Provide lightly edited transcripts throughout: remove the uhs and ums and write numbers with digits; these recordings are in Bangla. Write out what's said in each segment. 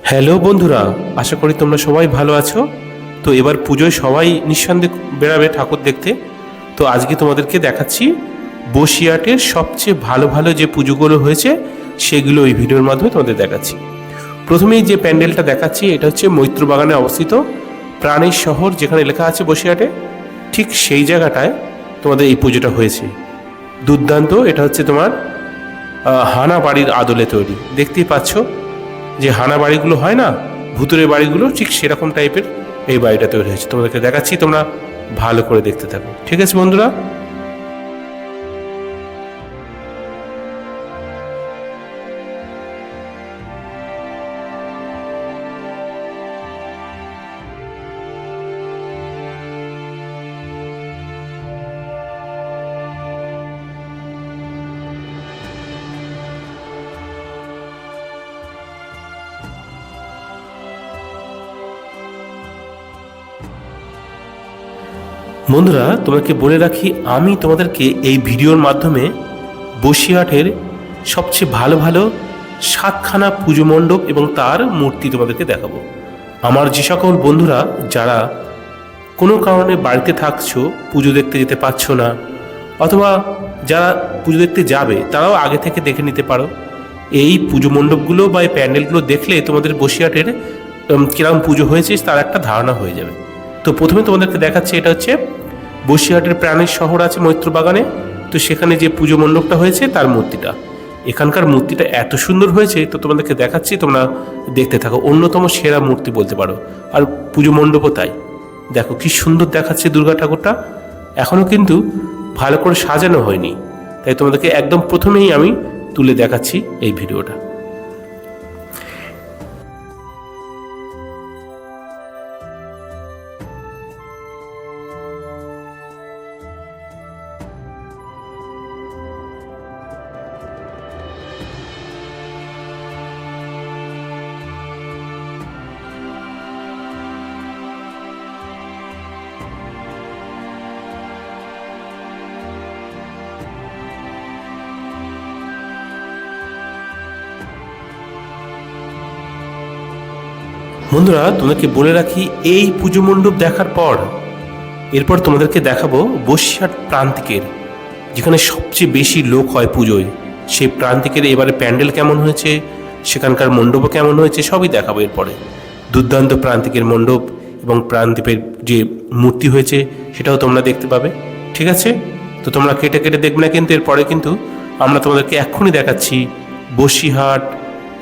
হ্যালো বন্ধুরা, আশা করি তোমরা সবাই ভালো আছো। তো এবার পুজোয় সবাই নিঃসন্দেহে বেড়াবে ঠাকুর দেখতে। তো আজকে তোমাদেরকে দেখাচ্ছি বসিরহাটের সবচেয়ে ভালো ভালো যে পুজোগুলো হয়েছে সেগুলো এই ভিডিওর মাধ্যমে তোমাদের দেখাচ্ছি। প্রথমেই যে প্যান্ডেলটা দেখাচ্ছি এটা হচ্ছে মৈত্র বাগানে অবস্থিত প্রাণের শহর, যেখানে লেখা আছে বসিরহাটে, ঠিক সেই জায়গাটায় তোমাদের এই পুজোটা হয়েছে। দুর্দান্ত। এটা হচ্ছে তোমার হানা বাড়ির আদলে তৈরি। দেখতেই পাচ্ছ যে হানা বাড়িগুলো হয় না, ভুতুরে বাড়িগুলো, ঠিক সেরকম টাইপের এই বাড়িটা তৈরি হয়েছে। তোমাদেরকে দেখাচ্ছি, তোমরা ভালো করে দেখতে থাকো। ঠিক আছে বন্ধুরা? বন্ধুরা, তোমাকে বলে রাখি, আমি তোমাদেরকে এই ভিডিওর মাধ্যমে বসিরহাটের সবচেয়ে ভালো ভালো 7খানা পুজো মণ্ডপ এবং তার মূর্তি তোমাদেরকে দেখাবো। আমার যে সকল বন্ধুরা যারা কোনো কারণে বাড়িতে থাকছো, পুজো দেখতে যেতে পারছো না, অথবা যারা পুজো দেখতে যাবে তারাও আগে থেকে দেখে নিতে পারো। এই পুজো মণ্ডপগুলো বা এই প্যান্ডেলগুলো দেখলে তোমাদের বসিরহাটের কিরকম পুজো হয়েছে তার একটা ধারণা হয়ে যাবে। তো প্রথমে তোমাদেরকে দেখাচ্ছি, এটা হচ্ছে বসিরহাটের প্রাণের শহর আছে মৈত্র বাগানে। তো সেখানে যে পুজো মণ্ডপটা হয়েছে তার মূর্তিটা, এখানকার মূর্তিটা এত সুন্দর হয়েছে, তো তোমাদেরকে দেখাচ্ছি, তোমরা দেখতে থাকো। অন্যতম সেরা মূর্তি বলতে পারো, আর পুজো মণ্ডপও তাই। দেখো কি সুন্দর দেখাচ্ছে দুর্গা ঠাকুরটা, এখনও কিন্তু ভালো করে সাজানো হয়নি, তাই তোমাদেরকে একদম প্রথমেই আমি তুলে দেখাচ্ছি এই ভিডিওটা। বন্ধুরা, তোমাদেরকে বলে রাখি, এই পুজো মণ্ডপ দেখার পর এরপর তোমাদেরকে দেখাবো বসিরহাট প্রান্তিকের, যেখানে সবচেয়ে বেশি লোক হয় পুজোয়, সেই প্রান্তিকের এবারে প্যান্ডেল কেমন হয়েছে, সেখানকার মণ্ডপও কেমন হয়েছে, সবই দেখাবো এরপরে। দুর্দান্ত প্রান্তিকের মণ্ডপ এবং প্রান্তিকের যে মূর্তি হয়েছে সেটাও তোমরা দেখতে পাবে। ঠিক আছে? তো তোমরা কেটে কেটে দেখবে না কিন্তু, এরপরে কিন্তু আমরা তোমাদেরকে এক্ষুনি দেখাচ্ছি বসিরহাট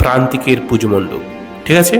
প্রান্তিকের পুজো মণ্ডপ। ঠিক আছে?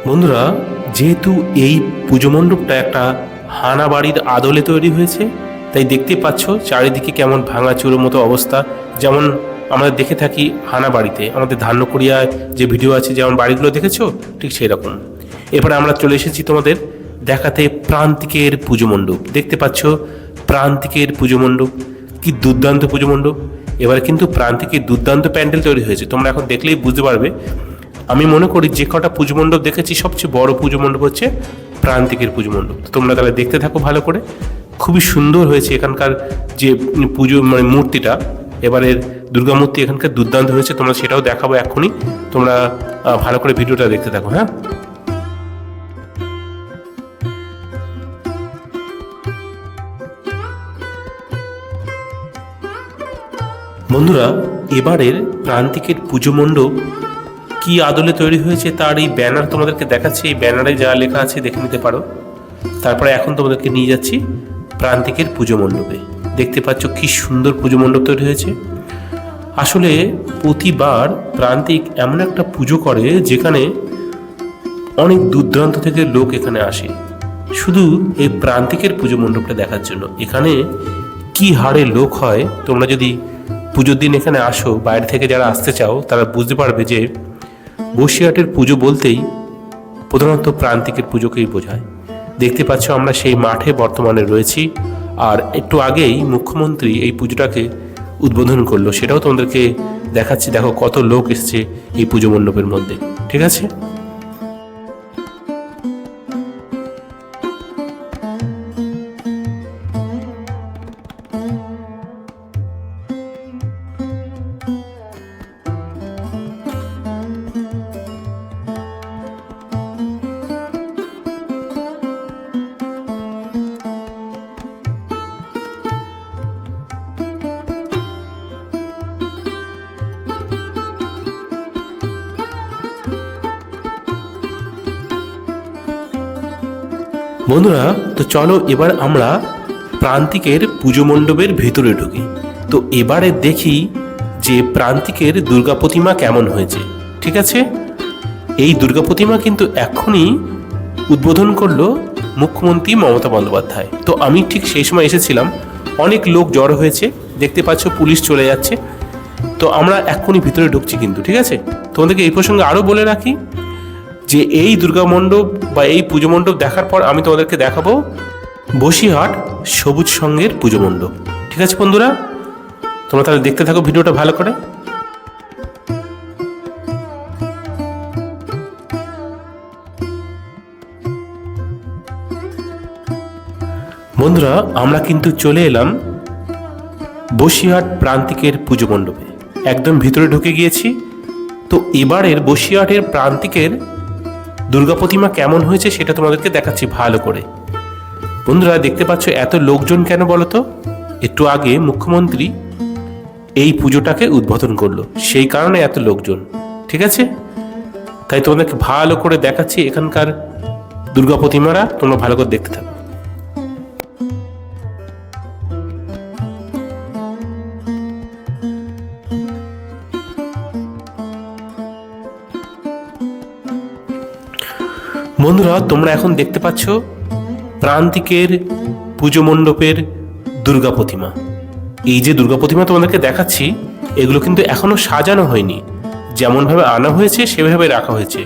বন্ধুরা, যেহেতু এই পুজো মণ্ডপটা একটা হানা বাড়ির আদলে তৈরি হয়েছে, তাই দেখতে পাচ্ছ চারিদিকে কেমন ভাঙাচুরোর মতো অবস্থা, যেমন আমরা দেখে থাকি হানা বাড়িতে, আমাদের ধান্যকুড়িয়ায় যে ভিডিও আছে, যেমন বাড়িগুলো দেখেছো ঠিক সেই রকম। এরপরে আমরা চলে এসেছি তোমাদের দেখাতে প্রান্তিকের পুজো মণ্ডপ। দেখতে পাচ্ছ প্রান্তিকের পুজো মণ্ডপ, কি দুর্দান্ত পুজো মণ্ডপ। এবারে কিন্তু প্রান্তিকের দুর্দান্ত প্যান্ডেল তৈরি হয়েছে, তোমরা এখন দেখলেই বুঝতে পারবে। আমি মনে করি যে কটা পুজো মণ্ডপ দেখেছি সবচেয়ে বড় পুজো মণ্ডপ হচ্ছে প্রান্তিকের পুজো মণ্ডপ। তোমরা তাহলে দেখতে থাকো ভালো করে। খুবই সুন্দর হয়েছে এখানকার যে পুজো মানে মূর্তিটা, এবারের দুর্গা মূর্তি এখানকার দুর্দান্ত হয়েছে, তোমরা সেটাও দেখাবো এক্ষুনি। তোমরা ভালো করে ভিডিওটা দেখতে থাকো। হ্যাঁ বন্ধুরা, এবারের প্রান্তিকের পুজো মণ্ডপ কি আদলে তৈরি হয়েছে তার এই ব্যানার তোমাদেরকে দেখাচ্ছি। এই ব্যানারে যা লেখা আছে দেখে নিতে পারো। তারপরে এখন তোমাদেরকে নিয়ে যাচ্ছি প্রান্তিকের পুজো মণ্ডপে। দেখতে পাচ্ছ কি সুন্দর পুজো মণ্ডপ তৈরি হয়েছে। আসলে প্রতিবার প্রান্তিক এমন একটা পুজো করে যেখানে অনেক দূর দূরান্ত থেকে লোক এখানে আসে শুধু এই প্রান্তিকের পুজো মণ্ডপটা দেখার জন্য। এখানে কি হারে লোক হয়, তোমরা যদি পুজোর দিন এখানে আসো, বাইরে থেকে যারা আসতে চাও তারা বুঝতে পারবে যে বসিরহাটের পুজো বলতেই প্রধানত প্রান্তিকের পুজোকেই বোঝায়। দেখতে পাচ্ছ আমরা সেই মাঠে বর্তমানে রয়েছি, আর একটু আগেই মুখ্যমন্ত্রী এই পুজোটাকে উদ্বোধন করলো, সেটাও তোমাদেরকে দেখাচ্ছি। দেখো কত লোক এসছে এই পুজো মণ্ডপের মধ্যে, ঠিক আছে। বন্ধুরা, তো চলো এবার আমরা প্রান্তিকের পুজো মণ্ডপের ভেতরে ঢুকি। তো এবারে দেখি যে প্রান্তিকের দুর্গা প্রতিমা কেমন হয়েছে, ঠিক আছে। এই দুর্গা প্রতিমা কিন্তু এখনই উদ্বোধন করলো মুখ্যমন্ত্রী মমতা বন্দ্যোপাধ্যায়। তো আমি ঠিক সেই সময় এসেছিলাম, অনেক লোক জড়ো হয়েছে, দেখতে পাচ্ছ পুলিশ চলে যাচ্ছে। তো আমরা এখনই ভিতরে ঢুকছি কিন্তু, ঠিক আছে। তোমাদেরকে এই প্রসঙ্গে আরও বলে রাখি যে এই দুর্গা মণ্ডপ বা এই পুজো মণ্ডপ দেখার পর আমি তোমাদেরকে দেখাবো বসিরহাট সবুজ সংঘের পুজো মণ্ডপ, ঠিক আছে বন্ধুরা। তোমরা তাহলে দেখতে থাকো ভিডিওটা ভালো করে। বন্ধুরা, আমরা কিন্তু চলে এলাম বসিরহাট প্রান্তিকের পুজো মণ্ডপে, একদম ভিতরে ঢুকে গিয়েছি। তো এবারের বসিরহাটের প্রান্তিকের দুর্গা প্রতিমা কেমন হয়েছে সেটা তোমাদেরকে দেখাচ্ছি ভালো করে। বন্ধুরা, দেখতে পাচ্ছ এত লোকজন কেন বলো তো? একটু আগে মুখ্যমন্ত্রী এই পুজোটাকে উদ্বোধন করলো, সেই কারণে এত লোকজন, ঠিক আছে। তাই তোমাদেরকে ভালো করে দেখাচ্ছি এখানকার দুর্গা প্রতিমারা, তোমরা ভালো করে দেখতে থাকো। বন্ধুরা, তোমরা এখন দেখতে পাচ্ছ প্রান্তিকের পুজো মণ্ডপের দুর্গা প্রতিমা। এই যে দুর্গা প্রতিমা তোমাদেরকে দেখাচ্ছি, এগুলো কিন্তু এখনো সাজানো হয়নি, যেমনভাবে আনা হয়েছে সেভাবে রাখা হয়েছে।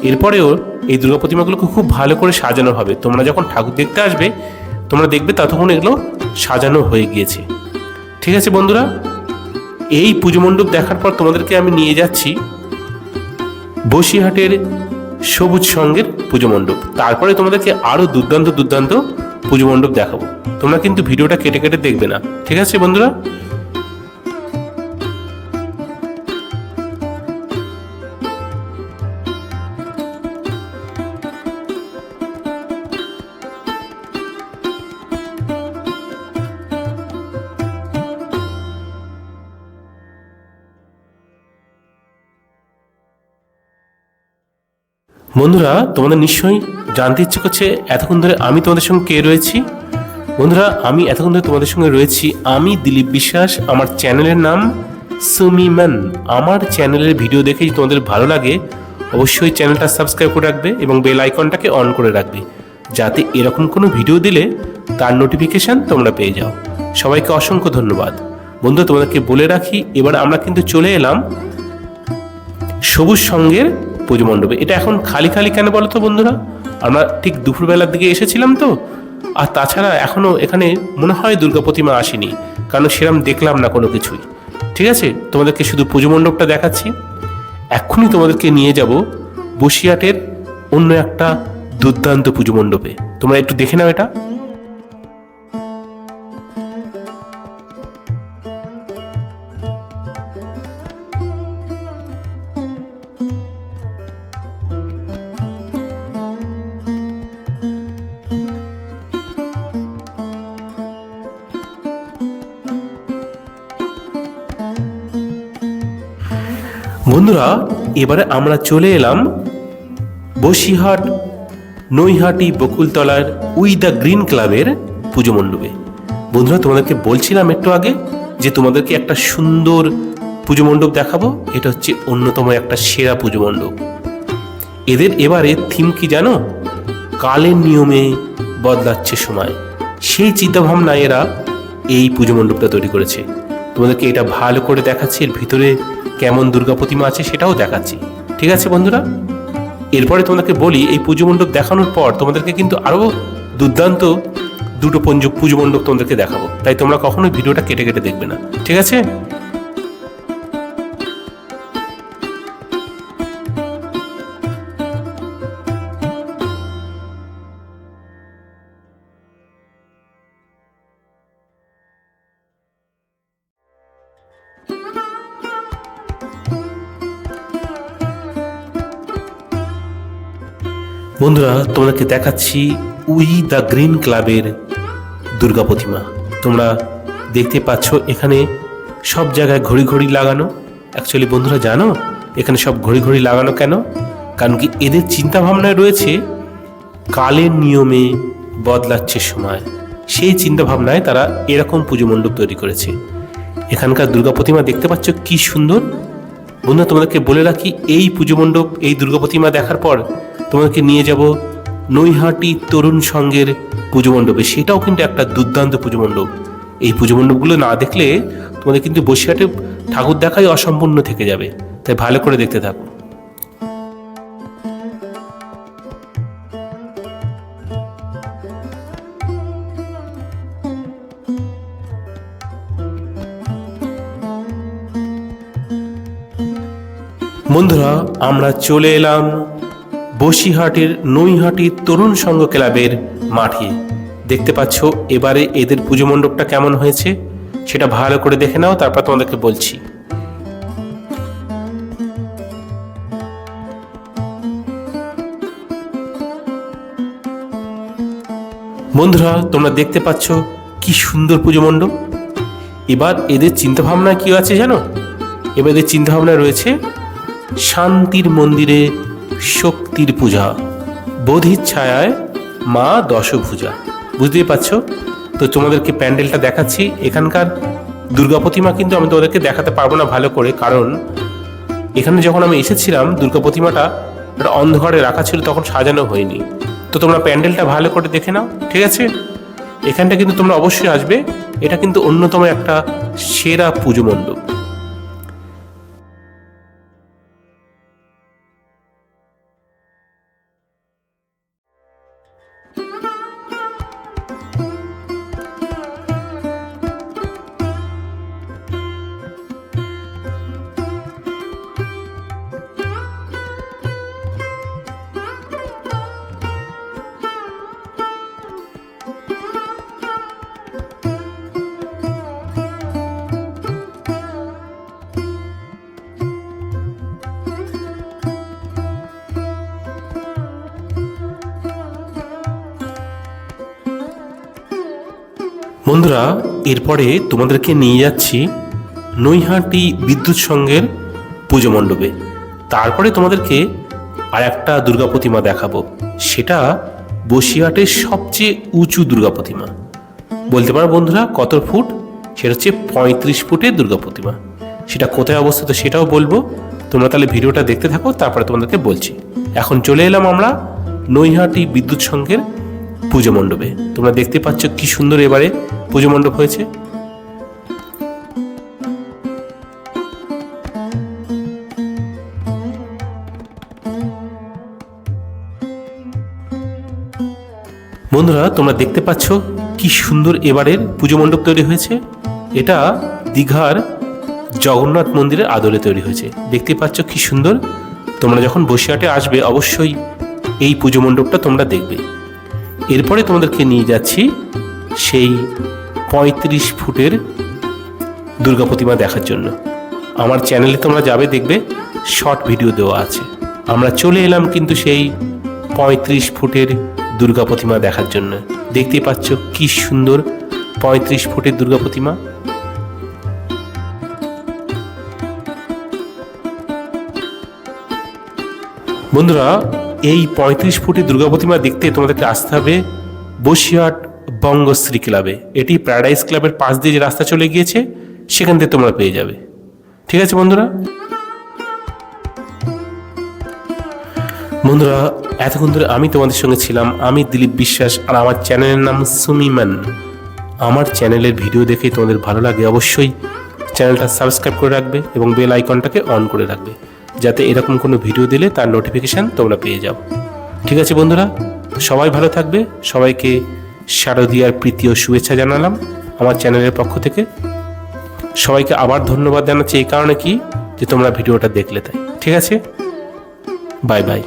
এরপরেও এই দুর্গা প্রতিমাগুলোকে খুব ভালো করে সাজানো হবে। তোমরা যখন ঠাকুর দেখতে আসবে তোমরা দেখবে ততক্ষণ এগুলো সাজানো হয়ে গিয়েছে, ঠিক আছে বন্ধুরা। এই পুজো মণ্ডপ দেখার পর তোমাদেরকে আমি নিয়ে যাচ্ছি বসিরহাটের সবুজ সংঘের পুজো মণ্ডপ। তারপরে তোমাদেরকে আরো দুর্দান্ত দুর্দান্ত পুজো মণ্ডপ দেখাবো। তোমরা কিন্তু ভিডিওটা কেটে কেটে দেখবে না, ঠিক আছে বন্ধুরা। বন্ধুরা, তোমাদের নিশ্চয়ই জানতে ইচ্ছে করছে এতক্ষণ ধরে আমি তোমাদের সঙ্গে কে রয়েছি। বন্ধুরা, আমি এতক্ষণ ধরে তোমাদের সঙ্গে রয়েছি আমি দিলীপ বিশ্বাস। আমার চ্যানেলের নাম সুমিমান। আমার চ্যানেলের ভিডিও দেখে যদি তোমাদের ভালো লাগে অবশ্যই চ্যানেলটা সাবস্ক্রাইব করে রাখবে এবং বেল আইকনটাকে অন করে রাখবে, যাতে এরকম কোনো ভিডিও দিলে তার নোটিফিকেশান তোমরা পেয়ে যাও। সবাইকে অসংখ্য ধন্যবাদ। বন্ধু, তোমাদেরকে বলে রাখি এবার আমরা কিন্তু চলে এলাম সবুজ সংঘের পুজো মণ্ডপে। এটা এখন খালি খালি কেন বলো তো বন্ধুরা? আমরা ঠিক দুপুরবেলার দিকে এসেছিলাম তো, আর তাছাড়া এখনো এখানে মনে হয় দুর্গা প্রতিমা আসেনি, কারণ সেরকম দেখলাম না কোনো কিছুই, ঠিক আছে। তোমাদেরকে শুধু পুজো মণ্ডপটা দেখাচ্ছি। এক্ষুনি তোমাদেরকে নিয়ে যাব বসিরহাটের অন্য একটা দুর্দান্ত পুজো মণ্ডপে। তোমরা একটু দেখে নাও এটা। বন্ধুরা, এবারে আমরা চলে এলাম বসিরহাট নৈহাটি বকুলতলার উই দ্য গ্রিন ক্লাবের পুজো মণ্ডপে। বন্ধুরা, তোমাদেরকে বলছিলাম একটু আগে যে তোমাদেরকে একটা সুন্দর পুজো মণ্ডপ দেখাবো। এটা হচ্ছে অন্যতম একটা সেরা পুজো মণ্ডপ। এদের এবারে থিম কি জানো? কালের নিয়মে বদলাচ্ছে সময়। সেই চিন্তাভাবনা এরা এই পুজো মণ্ডপটা তৈরি করেছে। তোমাদেরকে এটা ভালো করে দেখাচ্ছি, এর ভিতরে কেমন দুর্গা প্রতিমা আছে সেটাও দেখাচ্ছি, ঠিক আছে বন্ধুরা। এরপরে তোমাদেরকে বলি এই পুজো মণ্ডপ দেখানোর পর তোমাদেরকে কিন্তু আরও দুর্দান্ত দুটো পুজো মণ্ডপ তোমাদেরকে দেখাবো, তাই তোমরা কখনোই ভিডিওটা কেটে কেটে দেখবে না, ঠিক আছে? বন্ধুরা, তোমাদেরকে দেখাচ্ছি উই দ্য গ্রিন ক্লাবের দুর্গা প্রতিমা। তোমরা দেখতে পাচ্ছ এখানে সব জায়গায় ঘড়ি ঘড়ি লাগানো। অ্যাকচুয়ালি বন্ধুরা জানো এখানে সব ঘড়ি ঘড়ি লাগানো কেন? কারণ কি এদের চিন্তা ভাবনায় রয়েছে কালের নিয়মে বদলাচ্ছে সময়, সেই চিন্তা ভাবনায় তারা এরকম পুজো মণ্ডপ তৈরি করেছে। এখানকার দুর্গা প্রতিমা দেখতে পাচ্ছ কি সুন্দর। বন্ধুরা, তোমাদেরকে বলে রাখি এই পুজো মণ্ডপ, এই দুর্গা প্রতিমা দেখার পর তোমাদেরকে নিয়ে যাব নৈহাটি তরুণ সংঘের পুজো মণ্ডপে। সেটাও কিন্তু একটা দুর্দান্ত পুজো মণ্ডপ। এই পুজো মণ্ডপগুলো না দেখলে তোমাদের কিন্তু বসিরহাটে ঠাকুর দেখাই অসম্পূর্ণ থেকে যাবে, তাই ভালো করে দেখতে থাকো। বন্ধুরা, আমরা চলে এলাম বসিরহাটের নৈহাটি তরুণ সংঘ ক্লাবের মাঠে। দেখতে পাচ্ছ এবারে এদের পুজো মণ্ডপটা কেমন হয়েছে সেটা ভালো করে দেখে নাও, তারপর তোমাদেরকে বলছি। বন্ধুরা, তোমরা দেখতে পাচ্ছ কি সুন্দর পুজো মণ্ডপ। এবার এদের চিন্তাভাবনা কি আছে জানো? এবার এদের চিন্তাভাবনা রয়েছে শান্তির মন্দিরে শক্তির পূজা, বোধির ছায়ায় মা দশভুজা। বুঝতেই পারছো তো। তোমাদেরকে প্যান্ডেলটা দেখাচ্ছি। এখানকার দুর্গা প্রতিমা কিন্তু আমি তোমাদেরকে দেখাতে পারবো না ভালো করে, কারণ এখানে যখন আমি এসেছিলাম দুর্গা প্রতিমাটা একটা অন্ধকারে রাখা ছিল, তখন সাজানো হয়নি। তো তোমরা প্যান্ডেলটা ভালো করে দেখে নাও, ঠিক আছে? এখানটা কিন্তু তোমরা অবশ্যই আসবে, এটা কিন্তু অন্যতম একটা সেরা পুজো মণ্ডপ। বন্ধুরা, এরপরে তোমাদেরকে নিয়ে যাচ্ছি নৈহাটি বিদ্যুৎ সংঘের পুজো মণ্ডপে। তারপরে তোমাদেরকে আর একটা দুর্গা প্রতিমা দেখাবো, সেটা বসিরহাটের সবচেয়ে উঁচু দুর্গা প্রতিমা। বলতে পারো বন্ধুরা কত ফুট? সেটা হচ্ছে 35 ফুটের দুর্গা প্রতিমা। সেটা কোথায় অবস্থিত সেটাও বলবো। তোমরা তাহলে ভিডিওটা দেখতে থাকো, তারপরে তোমাদেরকে বলছি। এখন চলে এলাম আমরা নৈহাটি বিদ্যুৎ সংঘের পুজো মণ্ডপে। তোমরা দেখতে পাচ্ছ কি সুন্দর এবারে পুজো মণ্ডপ হয়েছে। বন্ধুরা, তোমরা দেখতে পাচ্ছ কি সুন্দর এবারের পুজো মণ্ডপ তৈরি হয়েছে। এটা দীঘার জগন্নাথ মন্দিরের আদলে তৈরি হয়েছে। দেখতে পাচ্ছ কি সুন্দর। তোমরা যখন বসিরহাটে আসবে অবশ্যই এই পুজো মণ্ডপটা তোমরা দেখবে। এরপরে তোমাদেরকে নিয়ে যাচ্ছি সেই 35 ফুটের দুর্গা প্রতিমা দেখার জন্য। আমার চ্যানেলে তোমরা যাবে, দেখবে শর্ট ভিডিও দেওয়া আছে। আমরা চলে এলাম কিন্তু সেই 35 ফুটের দুর্গা প্রতিমা দেখার জন্য। দেখতে পাচ্ছ কি সুন্দর 35 ফুটের দুর্গা প্রতিমা। বন্ধুরা, এই 35 ফুটের দুর্গা প্রতিমা দেখতে তোমাদেরকে আসতে হবে বসিরহাট বঙ্গশ্রী ক্লাবে। এটি প্যারাডাইস ক্লাবের পাশ দিয়ে যে রাস্তা চলে গিয়েছে সেখান থেকে তোমরা পেয়ে যাবে, ঠিক আছে বন্ধুরা? বন্ধুরা, এতক্ষণ ধরে আমি তোমাদের সঙ্গে ছিলাম, আমি দিলীপ বিশ্বাস, আর আমার চ্যানেলের নাম সুমিমান। আমার চ্যানেলের ভিডিও দেখে তোমাদের ভালো লাগে অবশ্যই চ্যানেলটা সাবস্ক্রাইব করে রাখবে এবং বেল আইকনটাকে অন করে রাখবে, যাতে এরকম কোনো ভিডিও দিলে তার নোটিফিকেশান তোমরা পেয়ে যাও, ঠিক আছে বন্ধুরা? সবাই ভালো থাকবে, সবাইকে শারদীয়ার প্রীতি ও শুভেচ্ছা জানালাম আমার চ্যানেলের পক্ষ থেকে। সবাইকে আবার ধন্যবাদ জানাচ্ছি এই কারণে যে তোমরা ভিডিওটা দেখলে তাই। ঠিক আছে, বাই বাই।